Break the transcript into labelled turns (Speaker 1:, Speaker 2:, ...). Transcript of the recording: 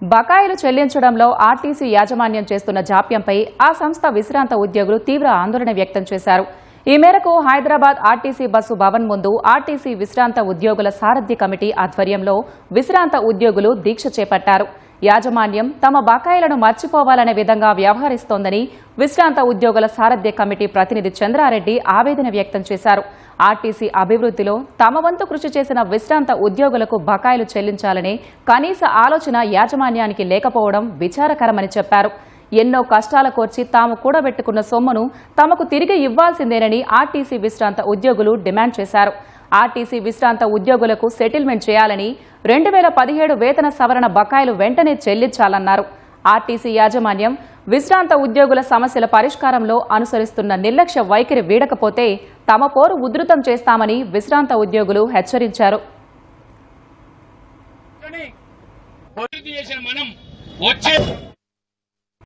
Speaker 1: బకాయిలు చెల్లించడంలో ఆర్టీసీ యాజమాన్యం చేస్తున్న జాప్యంపై ఆ సంస్థ విశ్రాంత ఉద్యోగులు తీవ్ర ఆందోళన వ్యక్తం చేశారు. ఈ మేరకు హైదరాబాద్ ఆర్టీసీ బస్సు భవన్ ముందు ఆర్టీసీ విశ్రాంత ఉద్యోగుల సారథ్య కమిటీ ఆధ్వర్యంలో విశ్రాంత ఉద్యోగులు దీక్ష చేపట్టారు. యాజమాన్యం తమ బకాయిలను మర్చిపోవాలనే విధంగా వ్యవహరిస్తోందని విశ్రాంత ఉద్యోగుల సారథ్య కమిటీ ప్రతినిధి చంద్రారెడ్డి ఆవేదన వ్యక్తం చేశారు. ఆర్టీసీ అభివృద్ధిలో తమ వంతు కృషి చేసిన విశ్రాంత ఉద్యోగులకు బకాయిలు చెల్లించాలనే కనీస ఆలోచన యాజమాన్యానికి లేకపోవడం విచారకరమని చెప్పారు. ఎన్నో కష్టాల కోర్చి తాము కూడబెట్టుకున్న సొమ్మును తమకు తిరిగి ఇవ్వాల్సిందేనని ఆర్టీసీ విశ్రాంత ఉద్యోగులు డిమాండ్ చేశారు. ఆర్టీసీ విశ్రాంత ఉద్యోగులకు సెటిల్మెంట్ చేయాలని 2017 వేతన సవరణ బకాయిలు వెంటనే చెల్లించాలన్నారు. ఆర్టీసీ యాజమాన్యం విశ్రాంత ఉద్యోగుల సమస్యల పరిష్కారంలో అనుసరిస్తున్న నిర్లక్ష్య వైఖరి వీడకపోతే తమ పోరు ఉధృతం చేస్తామని విశ్రాంత ఉద్యోగులు హెచ్చరించారు.
Speaker 2: వచ్చే